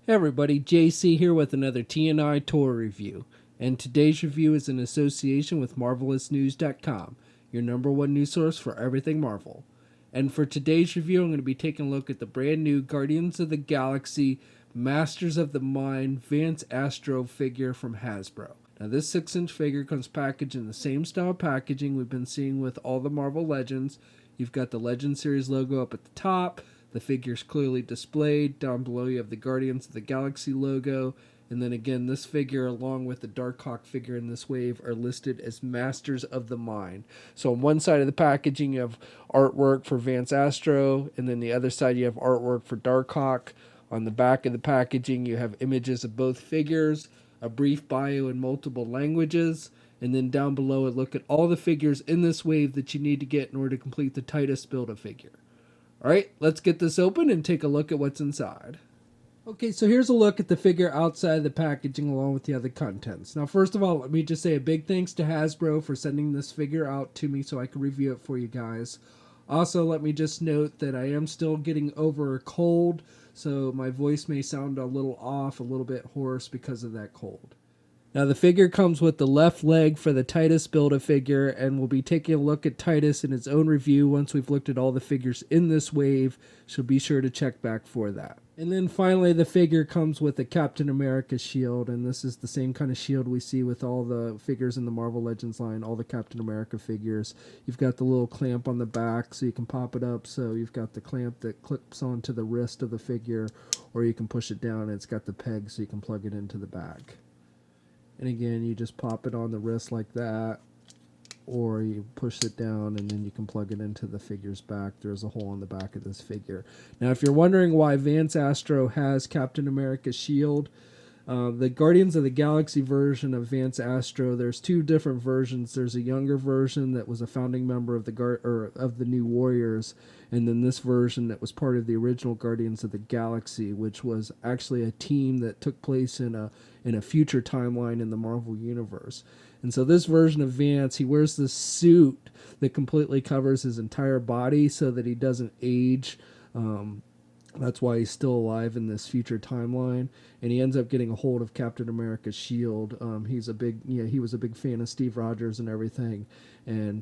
Hey everybody, JC here with another TNI toy review. And today's review is in association with MarvelousNews.com, your number one news source for everything Marvel. And for today's review, I'm going to be taking a look at the brand new Guardians of the Galaxy Masters of the Mind Vance Astro figure from Hasbro. Now this 6-inch figure comes packaged in the same style packaging we've been seeing with all the Marvel Legends. You've got the Legend Series logo up at the top. The figure's clearly displayed. Down below you have the Guardians of the Galaxy logo. And then again, this figure along with the Darkhawk figure in this wave are listed as Masters of the Mind. So on one side of the packaging you have artwork for Vance Astro, and then the other side you have artwork for Darkhawk. On the back of the packaging you have images of both figures, a brief bio in multiple languages, and then down below it look at all the figures in this wave that you need to get in order to complete the Titus Build-A-Figure. Alright, let's get this open and take a look at what's inside. Okay, so here's a look at the figure outside the packaging along with the other contents. Now, first of all, let me just say a big thanks to Hasbro for sending this figure out to me so I could review it for you guys. Also, let me just note that I am still getting over a cold, so my voice may sound a little off, a little bit hoarse because of that cold. Now the figure comes with the left leg for the Titus Build-A-Figure, and we'll be taking a look at Titus in his own review once we've looked at all the figures in this wave, so be sure to check back for that. And then finally the figure comes with a Captain America shield, and this is the same kind of shield we see with all the figures in the Marvel Legends line, all the Captain America figures. You've got the little clamp on the back so you can pop it up, so you've got the clamp that clips onto the wrist of the figure, or you can push it down and it's got the peg so you can plug it into the back. And again, you just pop it on the wrist like that, or you push it down and then you can plug it into the figure's back. There's a hole in the back of this figure. Now, if you're wondering why Vance Astro has Captain America's shield, the Guardians of the Galaxy version of Vance Astro, there's two different versions. There's a younger version that was a founding member of the New Warriors, and then this version that was part of the original Guardians of the Galaxy, which was actually a team that took place in a future timeline in the Marvel Universe. And so this version of Vance, he wears this suit that completely covers his entire body so that he doesn't age. That's why he's still alive in this future timeline, and he ends up getting a hold of Captain America's shield. He was a big fan of Steve Rogers and everything, and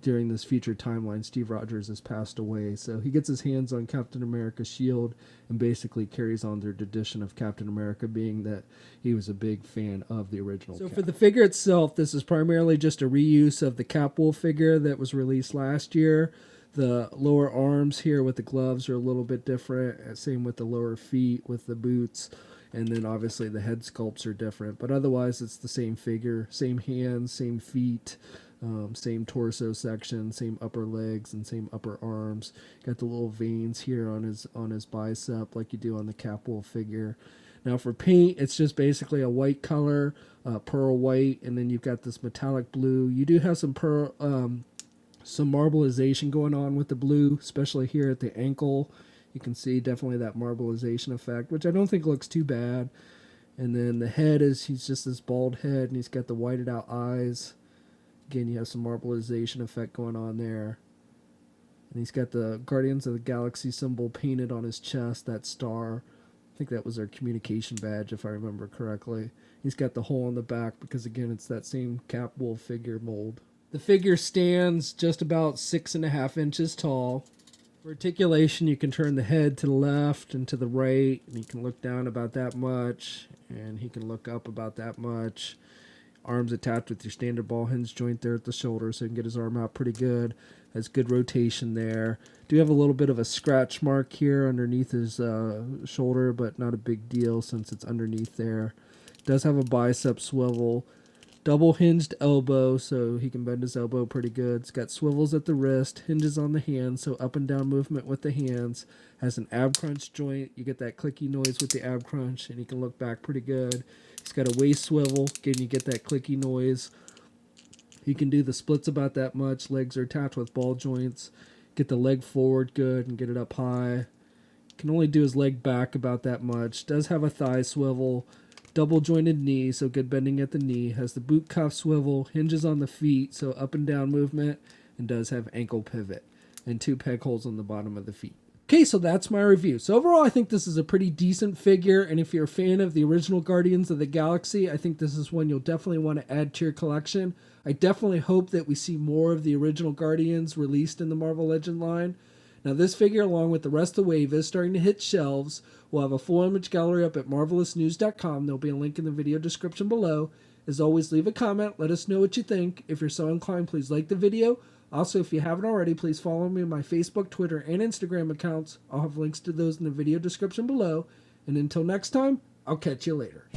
during this future timeline, Steve Rogers has passed away, so he gets his hands on Captain America's shield and basically carries on the tradition of Captain America, being that he was a big fan of the original. So for the figure itself, this is primarily just a reuse of the Capwolf figure that was released last year. The lower arms here with the gloves are a little bit different. Same with the lower feet with the boots. And then obviously the head sculpts are different. But otherwise it's the same figure. Same hands, same feet, same torso section, same upper legs, and same upper arms. Got the little veins here on his bicep like you do on the Capwolf figure. Now for paint, it's just basically a white color, pearl white, and then you've got this metallic blue. You do have some some marbleization going on with the blue, especially here at the ankle. You can see definitely that marbleization effect, which I don't think looks too bad. And then the head he's just this bald head, and he's got the whited out eyes. Again, you have some marbleization effect going on there. And he's got the Guardians of the Galaxy symbol painted on his chest, that star. I think that was their communication badge, if I remember correctly. He's got the hole in the back because, again, it's that same Capwolf figure mold. The figure stands just about 6.5 inches tall. For articulation, you can turn the head to the left and to the right, and he can look down about that much, and he can look up about that much. Arms attached with your standard ball hinge joint there at the shoulder, so he can get his arm out pretty good. Has good rotation there. Do have a little bit of a scratch mark here underneath his shoulder, but not a big deal since it's underneath there. Does have a bicep swivel. Double hinged elbow, so he can bend his elbow pretty good. It's got swivels at the wrist, hinges on the hands, so up and down movement with the hands. Has an ab crunch joint. You get that clicky noise with the ab crunch, and he can look back pretty good. He's got a waist swivel. Again, you get that clicky noise. He can do the splits about that much. Legs are attached with ball joints. Get the leg forward good and get it up high. Can only do his leg back about that much. Does have a thigh swivel. Double jointed knee, so good bending at the knee. Has the boot cuff swivel, hinges on the feet, so up and down movement, and does have ankle pivot, and 2 peg holes on the bottom of the feet. Okay, so that's my review. So overall, I think this is a pretty decent figure, and if you're a fan of the original Guardians of the Galaxy, I think this is one you'll definitely want to add to your collection. I definitely hope that we see more of the original Guardians released in the Marvel Legend line. Now, this figure, along with the rest of the wave, is starting to hit shelves. We'll have a full image gallery up at marvelousnews.com. There'll be a link in the video description below. As always, leave a comment. Let us know what you think. If you're so inclined, please like the video. Also, if you haven't already, please follow me on my Facebook, Twitter, and Instagram accounts. I'll have links to those in the video description below. And until next time, I'll catch you later.